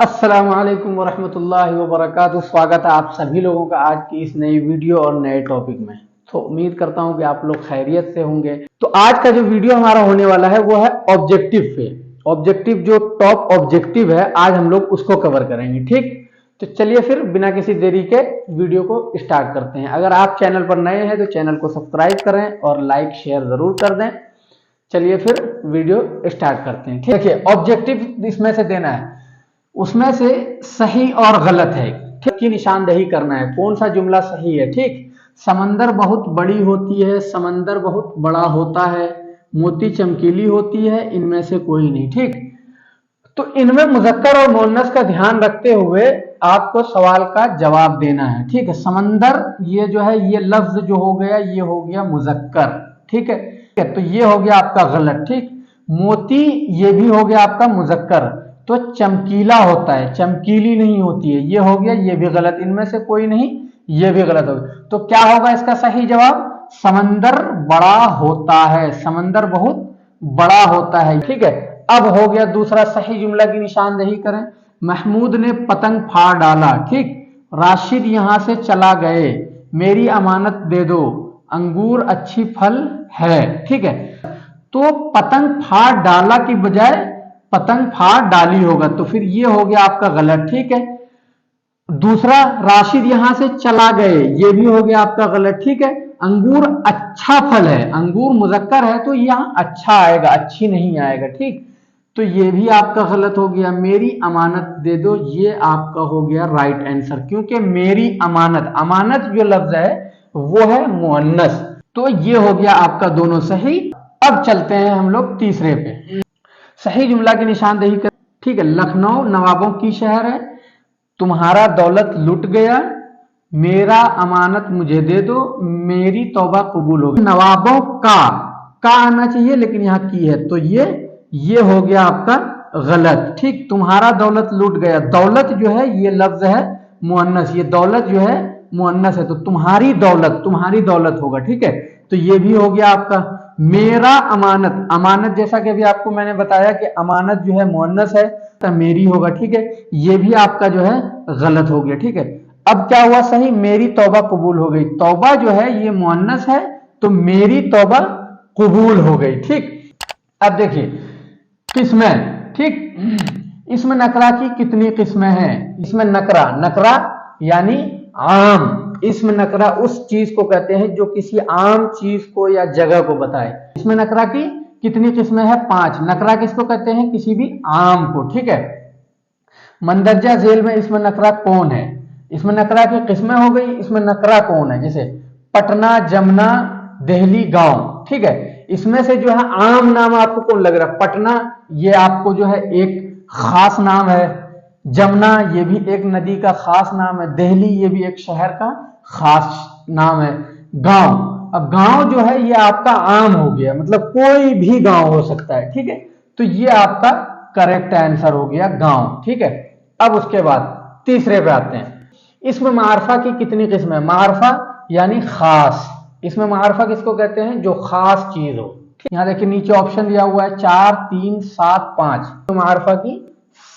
अस्सलाम वालेकुम वरहमतुल्लाहि वबरकातुहू। स्वागत है आप सभी लोगों का आज की इस नई वीडियो और नए टॉपिक में। तो उम्मीद करता हूं कि आप लोग खैरियत से होंगे। तो आज का जो वीडियो हमारा होने वाला है वो है ऑब्जेक्टिव पे। ऑब्जेक्टिव जो टॉप ऑब्जेक्टिव है आज हम लोग उसको कवर करेंगे। ठीक, तो चलिए फिर बिना किसी देरी के वीडियो को स्टार्ट करते हैं। अगर आप चैनल पर नए हैं तो चैनल को सब्सक्राइब करें और लाइक शेयर जरूर कर दें। चलिए फिर वीडियो स्टार्ट करते हैं। ठीक है, ऑब्जेक्टिव इसमें से देना है, उसमें से सही और गलत है ठीक की निशानदेही करना है, कौन सा जुमला सही है। ठीक, समंदर बहुत बड़ी होती है, समंदर बहुत बड़ा होता है, मोती चमकीली होती है, इनमें से कोई नहीं। ठीक, तो इनमें मुजक्कर और मुअन्नस का ध्यान रखते हुए आपको सवाल का जवाब देना है। ठीक है, समंदर ये जो है ये लफ्ज जो हो गया ये हो गया मुजक्कर। ठीक है, तो ये हो गया आपका गलत। ठीक, मोती ये भी हो गया आपका मुजक्कर, तो चमकीला होता है, चमकीली नहीं होती है, ये हो गया ये भी गलत, इनमें से कोई नहीं, ये भी गलत हो गया। तो क्या होगा इसका सही जवाब? समंदर बड़ा होता है, समंदर बहुत बड़ा होता है। ठीक है, अब हो गया दूसरा सही जुमला की निशानदेही करें। महमूद ने पतंग फाड़ डाला। ठीक, राशिद यहां से चला गए, मेरी अमानत दे दो, अंगूर अच्छी फल है। ठीक है, तो पतंग फाड़ डाला की बजाय पतंग फाड़ डाली होगा, तो फिर ये हो गया आपका गलत। ठीक है, दूसरा राशिद यहां से चला गए, ये भी हो गया आपका गलत। ठीक है, अंगूर अच्छा फल है, अंगूर मुजक्कर है तो यहां अच्छा आएगा, अच्छी नहीं आएगा। ठीक, तो ये भी आपका गलत हो गया। मेरी अमानत दे दो, ये आपका हो गया राइट आंसर, क्योंकि मेरी अमानत, अमानत जो लफ्ज है वो है मुअन्नस, तो ये हो गया आपका दोनों सही। अब चलते हैं हम लोग तीसरे पे, सही जुमला की निशानदेही कर। ठीक है, लखनऊ नवाबों की शहर है, तुम्हारा दौलत लुट गया, मेरा अमानत मुझे दे दो, मेरी तौबा कबूल होगी। नवाबों का आना चाहिए लेकिन यहाँ की है, तो ये हो गया आपका गलत। ठीक, तुम्हारा दौलत लुट गया, दौलत जो है ये लफ्ज है मुअन्नस, ये दौलत जो है मुअन्नस है, तो तुम्हारी दौलत होगा। ठीक है, तो ये भी हो गया आपका। मेरा अमानत, अमानत जैसा कि अभी आपको मैंने बताया कि अमानत जो है मुअन्नस है तो मेरी होगा। ठीक है, ये भी आपका जो है गलत हो गया। ठीक है, अब क्या हुआ सही? मेरी तौबा कबूल हो गई, तौबा जो है ये मुअन्नस है तो मेरी तौबा कबूल हो गई। ठीक, अब देखिए किस्में। ठीक, इसमें नकरा की कितनी किस्में हैं? इसमें नकरा यानी आम, इसमें नकरा उस चीज को कहते हैं जो किसी आम चीज को या जगह को बताए। इसमें नकरा की कितनी किस्में हैं? 5। नकरा किसको कहते हैं? किसी भी आम को। ठीक है, मंदरजा झेल में इसमें नकरा कौन है? इसमें नकरा की किस्में हो गई, इसमें नकरा कौन है? जैसे पटना, जमुना, दिल्ली, गांव। ठीक है, इसमें से जो है आम नाम आपको कौन लग रहा है? पटना ये आपको जो है एक खास नाम है, जमुना ये भी एक नदी का खास नाम है, दिल्ली ये भी एक शहर का खास नाम है, गांव, अब गांव जो है ये आपका आम हो गया, मतलब कोई भी गांव हो सकता है। ठीक है, तो ये आपका करेक्ट आंसर हो गया गांव। ठीक है, अब उसके बाद तीसरे पे आते हैं। इसमें मारफा की कितनी किस्म है? मारफा यानी खास, इसमें मारफा किसको कहते हैं? जो खास चीज हो। यहां देखिए नीचे ऑप्शन दिया हुआ है 4, 3, 7, 5, तो मारफा की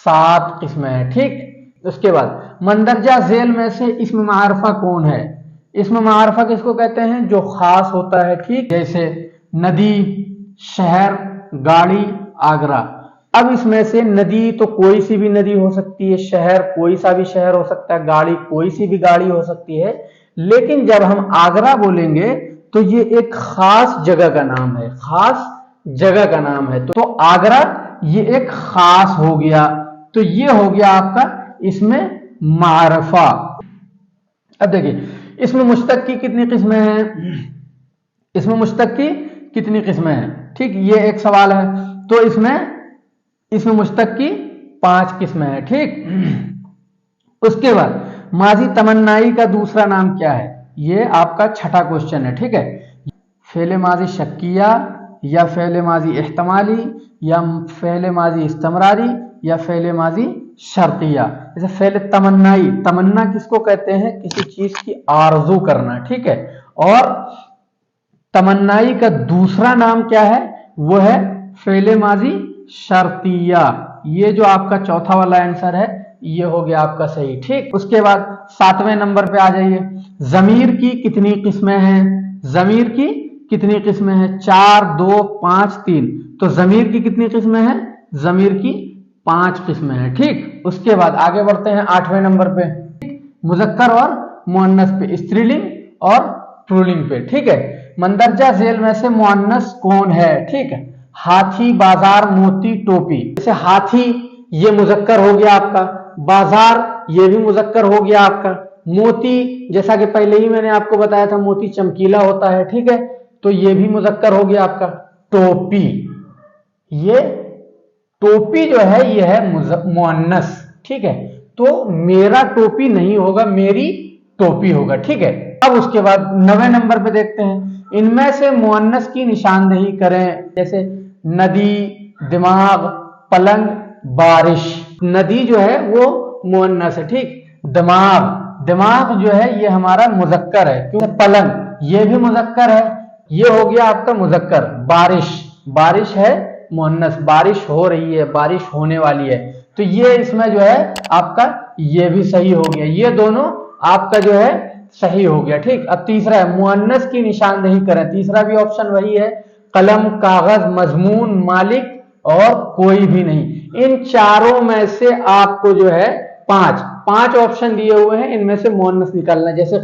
7 किस्में हैं। ठीक, उसके बाद मंदरजा झेल में से इसमें मारफा कौन है? इसमें मारफा किसको कहते हैं? जो खास होता है। ठीक, जैसे नदी, शहर, गाड़ी, आगरा। अब इसमें से नदी तो कोई सी भी नदी हो सकती है, शहर कोई सा भी शहर हो सकता है, गाड़ी कोई सी भी गाड़ी हो सकती है, लेकिन जब हम आगरा बोलेंगे तो ये एक खास जगह का नाम है, खास जगह का नाम है, तो आगरा ये एक खास हो गया, तो ये हो गया आपका इसमें मारफा। अब देखिए इसमें मुश्तक की कितनी किस्में हैं? इसमें मुश्तक की कितनी किस्में हैं? ठीक, ये एक सवाल है, तो इसमें मुश्तक की 5 किस्में हैं। ठीक, उसके बाद माजी तमन्नाई का दूसरा नाम क्या है? ये आपका छठा क्वेश्चन है। ठीक है, फेले माजी शक्किया या फेले माजी इह्तमाली या फेले माजी इस्तमरारी या फेले माजी शर्तिया। जैसे फेले तमन्नाई, तमन्ना किसको कहते हैं? किसी चीज की आरजू करना। ठीक है, और तमन्नाई का दूसरा नाम क्या है? वो है फेले माजी शर्तिया। ये जो आपका चौथा वाला आंसर है ये हो गया आपका सही। ठीक, उसके बाद 7वें नंबर पे आ जाइए। जमीर की कितनी किस्में हैं? जमीर की कितनी किस्में हैं? 4, 2, 5, 3। तो जमीर की कितनी किस्में हैं? जमीर की 5 किस्में हैं। ठीक, उसके बाद आगे बढ़ते हैं 8वें नंबर पे, मुजक्कर और मुअन्नस पे, स्त्रीलिंग और पुल्लिंग पे। ठीक है, मंदरजा झेल में से मुअन्नस कौन है? ठीक है, हाथी, बाजार, मोती, टोपी। जैसे हाथी ये मुजक्कर हो गया आपका, बाजार ये भी मुजक्कर हो गया आपका, मोती जैसा कि पहले ही मैंने आपको बताया था मोती चमकीला होता है। ठीक है, तो ये भी मुजक्कर हो गया आपका। टोपी, ये टोपी जो है ये है मुअन्नस। ठीक है, तो मेरा टोपी नहीं होगा, मेरी टोपी होगा। ठीक है, अब उसके बाद 9वें नंबर पे देखते हैं, इनमें से मुअन्नस की निशानदेही करें। जैसे नदी, दिमाग, पलंग, बारिश। नदी जो है वो मुअन्नस है। ठीक, दिमाग जो है ये हमारा मुजक्कर है, क्योंकि पलंग ये भी मुजक्कर है, ये हो गया आपका मुजक्कर। बारिश है मुअन्नस, बारिश हो रही है, बारिश होने वाली है, तो ये इसमें जो है आपका ये भी सही हो गया, ये दोनों आपका जो है सही हो गया। ठीक, अब तीसरा है मुअन्नस की निशानदेही करें। तीसरा भी ऑप्शन वही है, कलम, कागज, मजमून, मालिक और कोई भी नहीं। इन चारों में से आपको जो है पांच ऑप्शन दिए हुए हैं, इनमें से मुअन्नस निकालना है। जैसे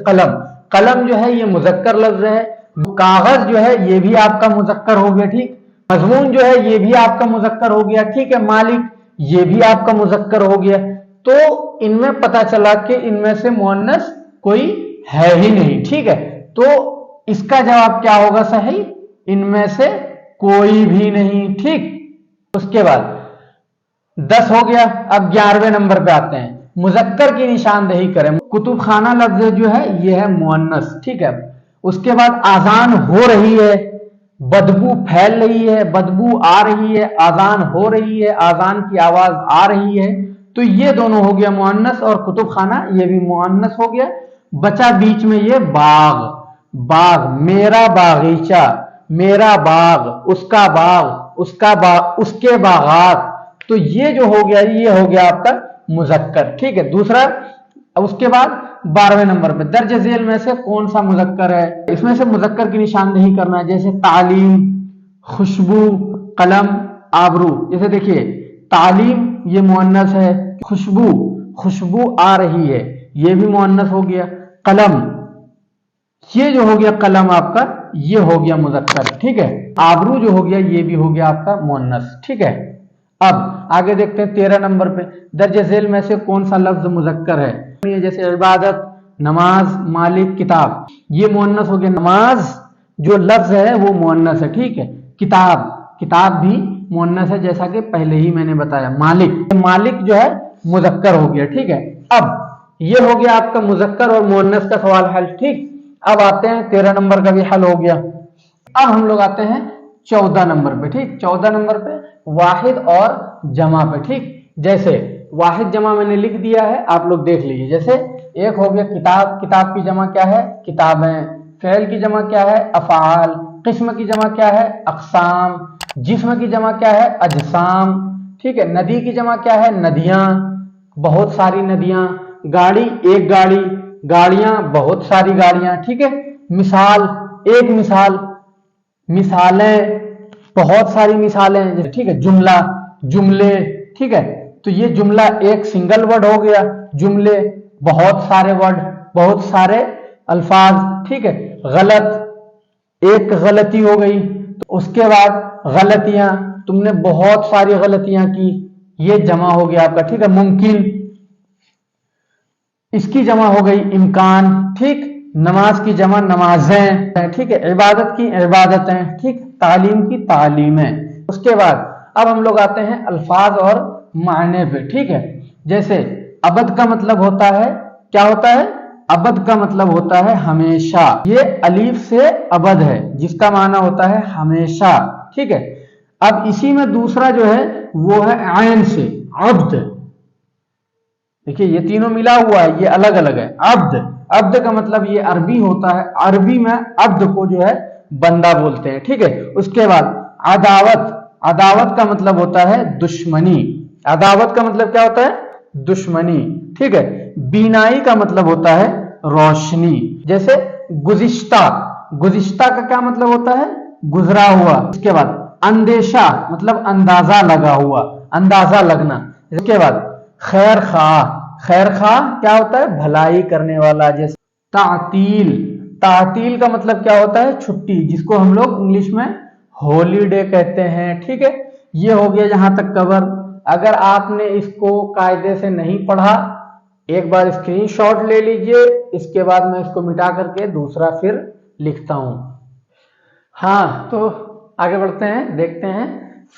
कलम जो है ये मुजक्कर लफ्ज है, कागज जो है ये भी आपका मुजक्कर हो गया। ठीक, मजमून जो है ये भी आपका मुजक्कर हो गया। ठीक है, मालिक ये भी आपका मुजक्कर हो गया। तो इनमें पता चला कि इनमें से मुअन्नस कोई है ही नहीं। ठीक है, तो इसका जवाब क्या होगा सही? इनमें से कोई भी नहीं। ठीक, उसके बाद 10 हो गया। अब 11वें नंबर पे आते हैं, मुजक्कर की निशानदेही करें। कुतुब खाना लफ्ज जो है ये है मुअन्नस। ठीक है, उसके बाद आजान हो रही है, बदबू फैल रही है, बदबू आ रही है, आजान हो रही है, आजान की आवाज आ रही है, तो ये दोनों हो गया मुअन्नस, और कुतुब खाना ये भी मुअन्नस हो गया। बचा बीच में ये बाग, मेरा बागीचा, मेरा बाग, उसका बाग, उसके बागात, तो ये जो हो गया ये हो गया आपका मुजक्कर। ठीक है, दूसरा। अब उसके बाद 12वें नंबर पे, दर्ज झेल में से कौन सा मुजक्कर है? इसमें से मुजक्कर की निशानदेही करना है। जैसे तालीम, खुशबू, कलम, आबरू। जैसे देखिए तालीम ये मुअन्नस है, खुशबू आ रही है, ये भी मुअन्नस हो गया। कलम ये जो हो गया कलम आपका ये हो गया मुजक्कर। ठीक है, आबरू जो हो गया ये भी हो गया आपका मुअन्नस। ठीक है, अब आगे देखते हैं 13 नंबर पे, दर्ज झेल में से कौन सा लफ्ज मुजक्कर है? जैसे इबादत, नमाज, मालिक, किताब, ये मुअन्नस हो गया। नमाज जो लफ्ज है वो मुअन्नस है। ठीक है, किताब भी मुअन्नस है, जैसा कि पहले ही मैंने बताया। मालिक जो है मुजक्कर हो गया। ठीक है, अब ये हो गया आपका मुजक्कर और मुअन्नस का सवाल हल। ठीक, अब आते हैं 13 नंबर का भी हल हो गया। अब हम लोग आते हैं 14 नंबर पे। ठीक, 14 नंबर पे वाहिद और जमा पे। ठीक, जैसे वाहिद जमा मैंने लिख दिया है, आप लोग देख लीजिए। जैसे एक हो गया किताब की जमा क्या है? किताबें। फेल की जमा क्या है? अफआल। किस्म की जमा क्या है? अक़साम। जिस्म की जमा क्या है? अजसाम। ठीक है, नदी की जमा क्या है? नदियां, बहुत सारी नदियां। गाड़ी एक गाड़ी, गाड़ियां बहुत सारी गाड़ियां। ठीक है, मिसाल एक मिसाल, मिसालें बहुत सारी मिसालें। ठीक है, जुमले। ठीक है, तो ये जुमला एक सिंगल वर्ड हो गया, जुमले बहुत सारे वर्ड, बहुत सारे अल्फाज। ठीक है, गलत एक गलती हो गई, तो उसके बाद गलतियां, तुमने बहुत सारी गलतियां की, ये जमा हो गया आपका। ठीक है, मुमकिन इसकी जमा हो गई इम्कान। ठीक, नमाज की जमा नमाजें। ठीक है, इबादत की इबादतें। ठीक, तालीम की तालीमें। उसके बाद अब हम लोग आते हैं अल्फाज और मायने पे। ठीक है, जैसे अबद का मतलब होता है, क्या होता है? अबद का मतलब होता है हमेशा, ये अलीफ से अबद है जिसका माना होता है हमेशा। ठीक है, अब इसी में दूसरा जो है वो है आयन से, अब्द। देखिए ये तीनों मिला हुआ है, ये अलग अलग है। अब्द का मतलब ये अरबी होता है, अरबी में अब्द को जो है बंदा बोलते हैं। ठीक है, उसके बाद अदावत का मतलब होता है दुश्मनी। अदावत का मतलब क्या होता है? दुश्मनी, ठीक है। बीनाई का मतलब होता है रोशनी, जैसे गुज़िश्ता, गुज़िश्ता का क्या मतलब होता है गुजरा हुआ। इसके बाद अंदेशा मतलब अंदाजा लगा हुआ, अंदाजा लगना। इसके बाद खैर खा, खैर खा क्या होता है भलाई करने वाला। जैसे तातील, तातील का मतलब क्या होता है छुट्टी, जिसको हम लोग इंग्लिश में हॉलीडे कहते हैं, ठीक है। ये हो गया यहां तक कवर। अगर आपने इसको कायदे से नहीं पढ़ा, एक बार स्क्रीनशॉट ले लीजिए, इसके बाद मैं इसको मिटा करके दूसरा फिर लिखता हूं। हाँ, तो आगे बढ़ते हैं, देखते हैं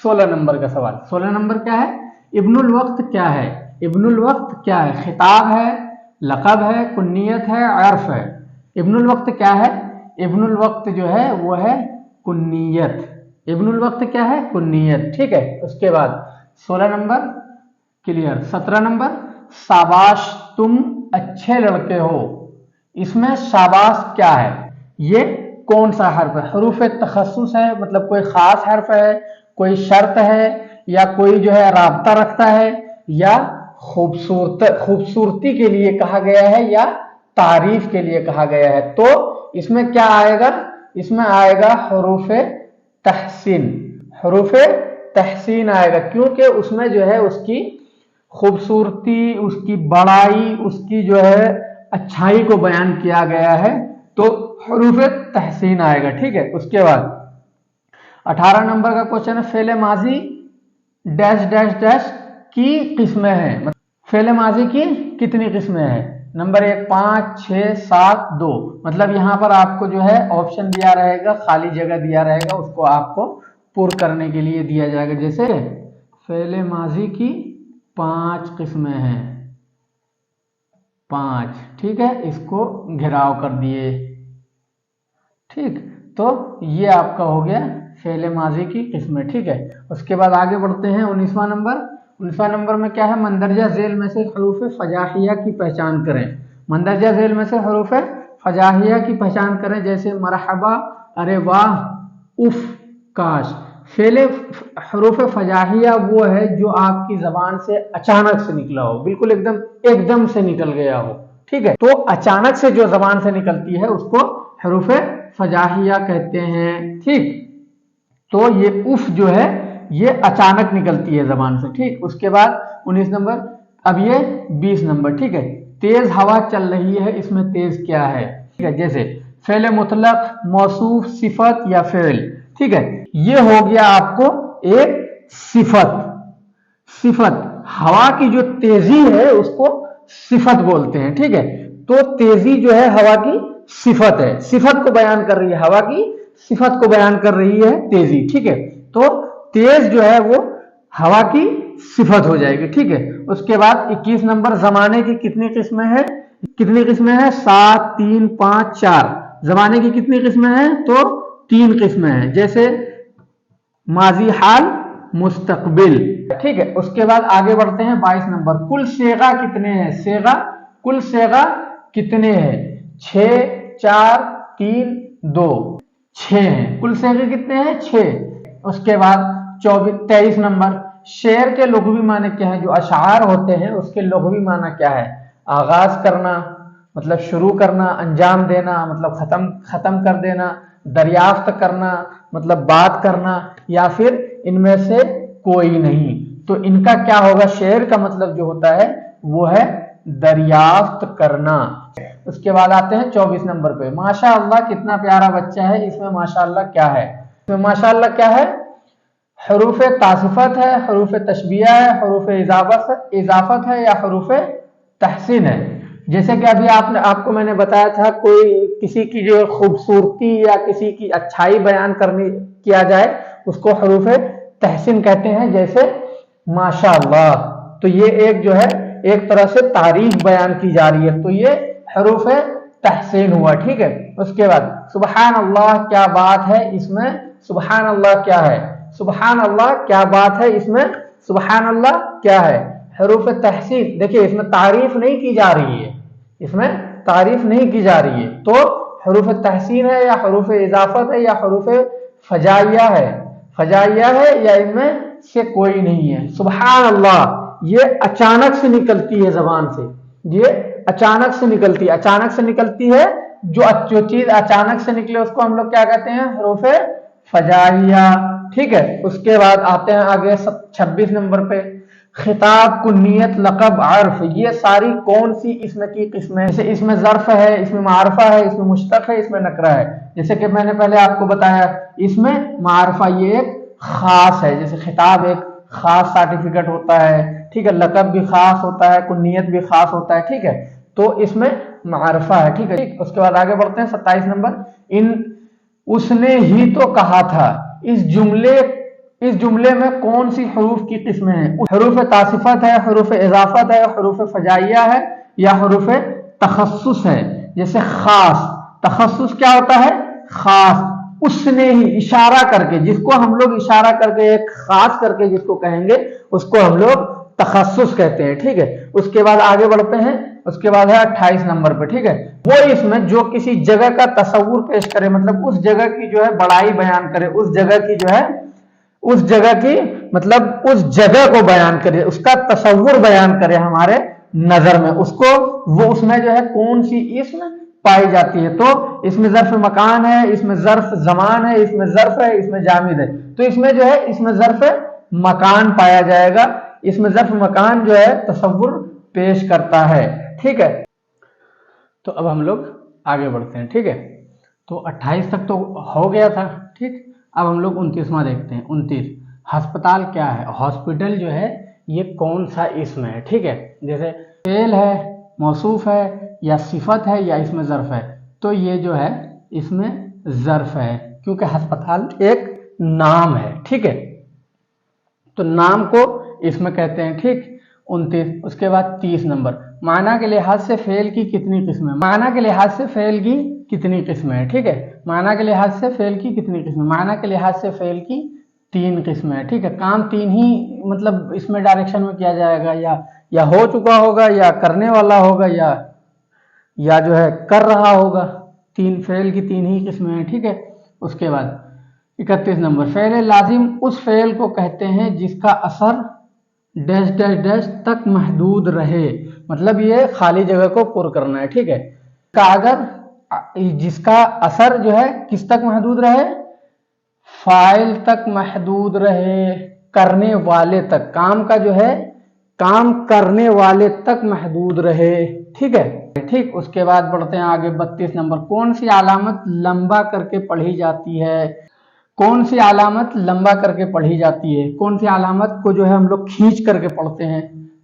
16 नंबर का सवाल। 16 नंबर क्या है, इब्नुल वक्त क्या है। इब्नुल वक्त क्या है, खिताब है, लक़ब है, कुन्नियत है, अर्फ है। इब्नुल वक्त क्या है, इब्नुल वक्त जो है वो है कुन्नियत। इब्नुल वक्त क्या है कुन्नियत, ठीक है। उसके बाद 16 नंबर क्लियर। 17 नंबर शाबाश तुम अच्छे लड़के हो। इसमें शाबाश क्या है, ये कौन सा हर्फ है, हरूफ तखस्सुस है, मतलब कोई खास हर्फ है, कोई शर्त है, या कोई जो है राब्ता रखता है, या खूबसूरती के लिए कहा गया है, या तारीफ के लिए कहा गया है। तो इसमें क्या आएगा, इसमें आएगा हरूफ तहसीन, हरूफ तहसीन आएगा, क्योंकि उसमें जो है उसकी खूबसूरती, उसकी बड़ाई, उसकी जो है अच्छाई को बयान किया गया है, तो हरूफ तहसीन आएगा, ठीक है। उसके बाद 18 नंबर का क्वेश्चन है, फेले माजी डैश डैश डैश की किस्में हैं। फेले माजी की कितनी किस्में हैं, नंबर 1 5 6 7 2। मतलब यहाँ पर आपको जो है ऑप्शन दिया रहेगा, खाली जगह दिया रहेगा, उसको आपको पूर्ण करने के लिए दिया जाएगा। जैसे फेले माजी की 5 किस्में हैं, 5, ठीक है, इसको घेराव कर दिए, ठीक। तो ये आपका हो गया फेले माजी की किस्में, ठीक है। उसके बाद आगे बढ़ते हैं 19वां नंबर। 19वां नंबर में क्या है, मंदरजा झेल में से हरूफ फजाहिया की पहचान करें। मंदरजा झेल में से हरूफ फजाहिया की पहचान करें। जैसे मरहबा, अरे वाह, उफ, काश। फेले हरूफ फजाहिया वो है जो आपकी जबान से अचानक से निकला हो, बिल्कुल एकदम से निकल गया हो, ठीक है। तो अचानक से जो जबान से निकलती है उसको हरूफ फजाहिया कहते हैं, ठीक। तो ये उफ जो है ये अचानक निकलती है जबान से, ठीक। उसके बाद 19 नंबर, अब ये 20 नंबर, ठीक है। तेज हवा चल रही है, इसमें तेज क्या है, ठीक है। जैसे फेले मुतलक, मौसूफ, सिफत या फेल, ठीक है। ये हो गया आपको एक सिफत। सिफत, हवा की जो तेजी है उसको सिफत बोलते हैं, ठीक है। तो तेजी जो है हवा की सिफत है, सिफत को बयान कर रही है, हवा की सिफत को बयान कर रही है तेजी, ठीक है। तो तेज जो है वो हवा की सिफत हो जाएगी, ठीक है। उसके बाद 21 नंबर, जमाने की कितनी किस्में हैं, कितनी किस्में हैं, 7 3 5 4। जमाने की कितनी किस्में हैं, तो 3 किस्में हैं। जैसे माजी हाल, मुस्तकबिल, ठीक है। उसके बाद आगे बढ़ते हैं 22 नंबर, कुल सेगा कितने हैं। सेगा, कुल सेगा कितने हैं, 6 4 3 2, 6 हैं। कुल सेगे कितने हैं, 6। उसके बाद 23 नंबर, शेर के लुग़वी माने क्या है, जो अशार होते हैं उसके लुग़वी माना क्या है। आगाज करना मतलब शुरू करना, अंजाम देना मतलब खत्म कर देना, दरियाफ्त करना मतलब बात करना, या फिर इनमें से कोई नहीं। तो इनका क्या होगा, शेर का मतलब जो होता है वो है दरियाफ्त करना। उसके बाद आते हैं 24 नंबर पे, माशाअल्लाह कितना प्यारा बच्चा है। इसमें माशाअल्लाह क्या है, इसमें माशाअल्लाह क्या है, हरूफ तासिफत है, हरूफ तशबिया है, हरूफ इजाफत है, या हरूफ तहसीन है। जैसे कि अभी आपको मैंने बताया था, कोई किसी की जो खूबसूरती या किसी की अच्छाई बयान किया जाए उसको हरूफ तहसीन कहते हैं, जैसे माशाअल्लाह। तो ये एक जो है एक तरह से तारीफ बयान की जा रही है, तो ये हरूफ तहसीन हुआ, ठीक है। उसके बाद सुबहान अल्लाह क्या बात है, इसमें सुबहान अल्लाह क्या है, सुबहान अल्लाह क्या बात है, इसमें सुबहान अल्लाह क्या है, हरूफ तहसीन। देखिए इसमें तारीफ नहीं की जा रही है, इसमें तारीफ नहीं की जा रही है, तो हरूफ तहसीन है, या हरूफ इजाफत है, या हरूफ फजाइया है, फजाइया है, या इनमें से कोई नहीं है। सुबहान अल्लाह ये अचानक से निकलती है जबान से, ये अचानक से निकलती है, अचानक से निकलती है। जो चीज अचानक से निकले उसको हम लोग क्या कहते हैं, हरूफ फजाइया। ठीक है, उसके बाद आते हैं आगे 26 नंबर पे, खिताब, कुन्नियत, लक़ब, अर्फ, ये सारी कौन सी इसमें की किस्में? जैसे इसमें ज़र्फ है, इसमें मारफा है, इसमें मुश्तक है, इसमें नकरा है। जैसे कि मैंने पहले आपको बताया, इसमें मारफा ये एक खास है, जैसे खिताब एक खास सर्टिफिकेट होता है, ठीक है, लक़ब भी खास होता है, कुन्नियत भी खास होता है, ठीक है, तो इसमें मारफा है। ठीक है, ठीक। उसके बाद आगे बढ़ते हैं 27 नंबर, उसने ही तो कहा था, इस जुमले में कौन सी हरूफ की किस्में हैं? हरूफ तासिफत है, हरूफ इजाफत है, हरूफ फजाइया है, या हरूफ तखस्सुस है। जैसे खास, तखस्सुस क्या होता है, खास, उसने ही, इशारा करके, जिसको हम लोग इशारा करके एक खास करके जिसको कहेंगे उसको हम लोग तखस्सुस कहते हैं। ठीक है, उसके बाद आगे बढ़ते हैं, उसके बाद है 28 नंबर पे। ठीक है, वो इसमें जो किसी जगह का तस्वुर पेश करे, मतलब उस जगह की जो है बड़ाई बयान करे, उस जगह की जो है, उस जगह की मतलब उस जगह को बयान करे, उसका तस्वुर बयान करे हमारे नजर में, उसको वो उसमें जो है कौन सी इसमें पाई जाती है। तो इसमें ज़र्फ मकान है, इसमें ज़र्फ ज़मान है, इसमें ज़र्फ है, इसमें जामिद है। तो इसमें जो है, इसमें ज़र्फ मकान पाया जाएगा, इसमें ज़र्फ मकान जो है तस्वुर पेश करता है। ठीक है, तो अब हम लोग आगे बढ़ते हैं। ठीक है, तो 28 तक तो हो गया था। ठीक, अब हम लोग 29वां देखते हैं। 29, अस्पताल क्या है? हॉस्पिटल जो है ये कौन सा इसम है? ठीक है, जैसे फेल है, मौसूफ है, या सिफत है, या इसमें ज़र्फ है, तो ये जो है इसमें ज़र्फ है, क्योंकि अस्पताल एक नाम है। ठीक है, तो नाम को इसमें कहते हैं। ठीक, 29। उसके बाद 30 नंबर, माना के लिहाज से फेल की कितनी किस्में? माना के लिहाज से फेल की कितनी किस्में हैं? ठीक है, माना के लिहाज से फेल की कितनी किस्में? माना के लिहाज से फेल की 3 किस्में हैं। ठीक है, काम 3 ही मतलब इसमें डायरेक्शन में किया जाएगा, या हो चुका होगा, या करने वाला होगा, या जो है कर रहा होगा। 3 फेल की 3 ही किस्में हैं। ठीक है, उसके बाद 31 नंबर, फेल लाजिम उस फेल को कहते हैं जिसका असर डैश डैश डैश तक महदूद रहे, मतलब ये खाली जगह को पुर करना है। ठीक है, का अगर जिसका असर जो है किस तक महदूद रहे, फाइल तक महदूद रहे, करने वाले तक, काम का जो है काम करने वाले तक महदूद रहे। ठीक है, ठीक। उसके बाद बढ़ते हैं आगे 32 नंबर, कौन सी अलामत लंबा करके पढ़ी जाती है? कौन सी अलामत लंबा करके पढ़ी जाती है? कौन सी अलामत को जो है हम लोग खींच करके पढ़ते हैं?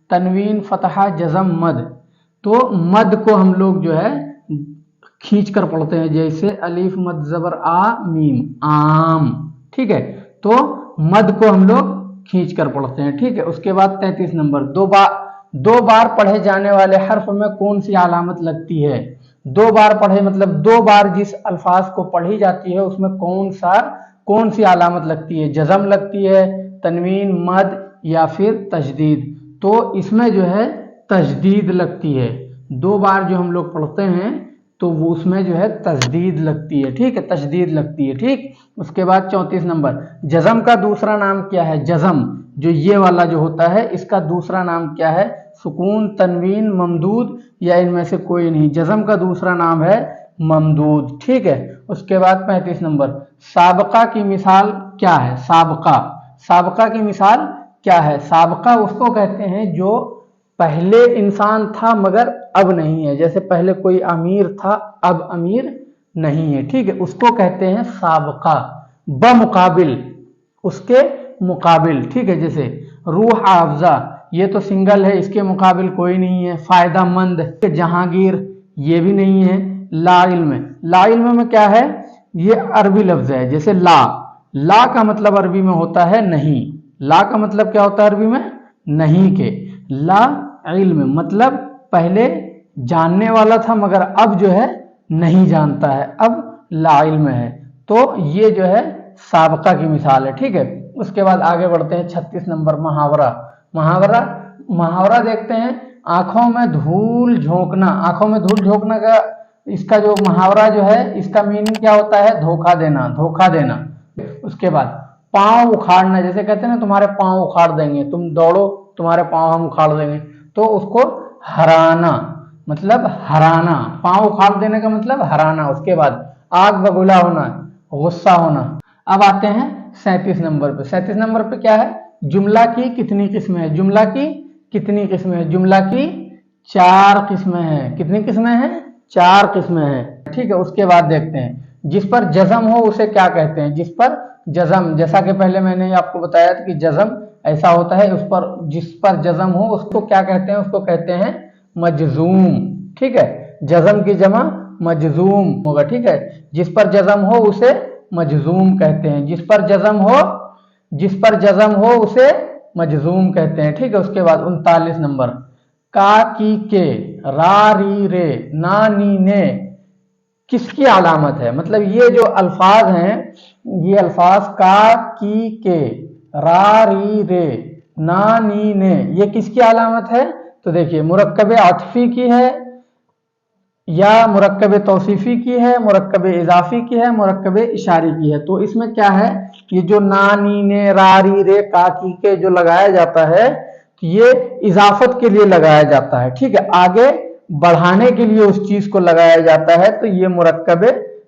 तनवीन, फतहा, जज़म, मद। तो मद को हम लोग जो है खींच कर पढ़ते हैं, जैसे अलीफ मद ज़बर आ मीम, आम। ठीक है, तो मद को हम लोग खींच कर पढ़ते हैं। ठीक है, उसके बाद 33 नंबर, दो बार पढ़े जाने वाले हर्फ में कौन सी अलामत लगती है? 2 बार पढ़े मतलब 2 बार जिस अल्फाज को पढ़ी जाती है उसमें कौन सी अलामत लगती है? जज़म लगती है, तनवीन, मद, या फिर तजदीद? तो इसमें जो है तजदीद लगती है। 2 बार जो हम लोग पढ़ते हैं तो वो उसमें जो है तजदीद लगती है। ठीक है, तजदीद लगती है। ठीक, उसके बाद 34 नंबर, जज़म का दूसरा नाम क्या है? जज़म जो ये वाला जो होता है इसका दूसरा नाम क्या है? सुकून, तनवीन, ममदूद, या इनमें से कोई नहीं? जज़म का दूसरा नाम है ममदूद। ठीक है, उसके बाद 35 नंबर, साबका की मिसाल क्या है? साबका की मिसाल क्या है? साबका उसको कहते हैं जो पहले इंसान था मगर अब नहीं है, जैसे पहले कोई अमीर था अब अमीर नहीं है। ठीक है, उसको कहते हैं साबका, बमुकाबिल, उसके मुकाबिल। ठीक है, जैसे रूह अफ़ज़ा, ये तो सिंगल है, इसके मुकाबिल कोई नहीं है। फायदामंद, जहांगीर, ये भी नहीं है। ला इल्म में क्या है? ये अरबी लफ्ज है, जैसे ला का मतलब अरबी में होता है नहीं। ला का मतलब क्या होता है अरबी में? नहीं के। ला इल्म मतलब पहले जानने वाला था मगर अब जो है नहीं जानता है, अब ला इल्म है। तो ये जो है साबका की मिसाल है। ठीक है, उसके बाद आगे बढ़ते हैं 36 नंबर, मुहावरा देखते हैं। आंखों में धूल झोंकना का इसका जो मुहावरा जो है इसका मीनिंग क्या होता है? धोखा देना। उसके बाद पांव उखाड़ना, जैसे कहते हैं ना तुम्हारे पांव उखाड़ देंगे, तुम दौड़ो तुम्हारे पाँव हम उखाड़ देंगे, तो उसको हराना, मतलब हराना, पाँव उखाड़ देने का मतलब हराना। उसके बाद आग बबूला होना, गुस्सा होना। अब आते हैं 37 नंबर पे। 37 नंबर पे क्या है, जुमला की कितनी किस्में हैं, जुमला की कितनी किस्में हैं, जुमला की 4 किस्में हैं। कितनी किस्में हैं, 4 किस्में हैं, ठीक है। उसके बाद देखते हैं जिस पर जज़म हो उसे क्या कहते हैं, जिस पर जज़म, जैसा कि पहले मैंने आपको बताया था कि जज़म ऐसा होता है, उस पर जिस पर जज़म हो उसको क्या कहते हैं, उसको कहते हैं मजज़ूम, ठीक है। जज़म की जमा मजज़ूम होगा, ठीक है। जिस पर जज़म हो उसे मजज़ूम कहते हैं, जिस पर जज़म हो, जिस पर जज़म हो उसे मजज़ूम कहते हैं, ठीक है। उसके बाद 39 नंबर, का की के, रा री रे, ना नी ने किसकी अलामत है। मतलब ये जो अल्फाज हैं, ये अल्फाज का की के, रा री रे, ना नी ने, ये किसकी अलामत है। तो देखिए मुरक्कब आतफी की है, या मुरक्कब तौसीफी की है, मुरक्कब इजाफी की है, मुरक्कब इशारी की है। तो इसमें क्या है, ये जो ना नी ने रा री रे का की के जो लगाया जाता है, ये इजाफत के लिए लगाया जाता है, ठीक है। आगे बढ़ाने के लिए उस चीज को लगाया जाता है, तो ये मुरक्कब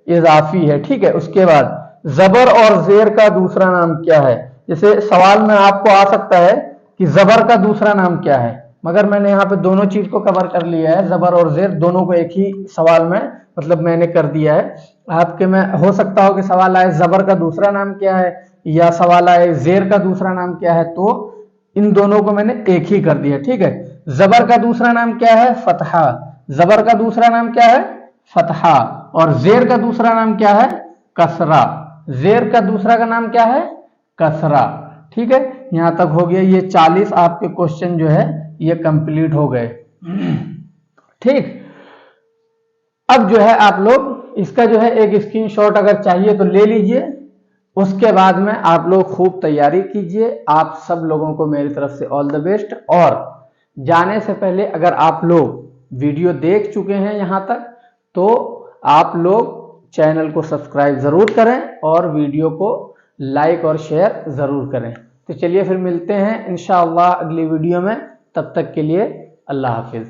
इजाफी है, ठीक है। उसके बाद जबर और जेर का दूसरा नाम क्या है। जैसे सवाल में आपको आ सकता है कि जबर का दूसरा नाम क्या है, मगर मैंने यहाँ पे दोनों चीज को कवर कर लिया है, जबर और जेर दोनों को एक ही सवाल में मतलब मैंने कर दिया है। आपके में हो सकता हो कि सवाल आए जबर का दूसरा नाम क्या है, या सवाल आए जेर का दूसरा नाम क्या है, तो इन दोनों को मैंने एक ही कर दिया, ठीक है। जबर का दूसरा नाम क्या है, फतहा। जबर का दूसरा नाम क्या है, फतहा। और जेर का दूसरा नाम क्या है, कसरा। जेर का दूसरा का नाम क्या है, कसरा, ठीक है। यहां तक हो गया। ये 40 आपके क्वेश्चन जो है ये कंप्लीट हो गए, ठीक। अब जो है आप लोग इसका जो है एक स्क्रीनशॉट अगर चाहिए तो ले लीजिए, उसके बाद में आप लोग खूब तैयारी कीजिए। आप सब लोगों को मेरी तरफ से ऑल द बेस्ट। और जाने से पहले अगर आप लोग वीडियो देख चुके हैं यहां तक, तो आप लोग चैनल को सब्सक्राइब जरूर करें और वीडियो को लाइक और शेयर जरूर करें। तो चलिए फिर मिलते हैं इंशाअल्लाह अगली वीडियो में, तब तक के लिए अल्लाह हाफिज।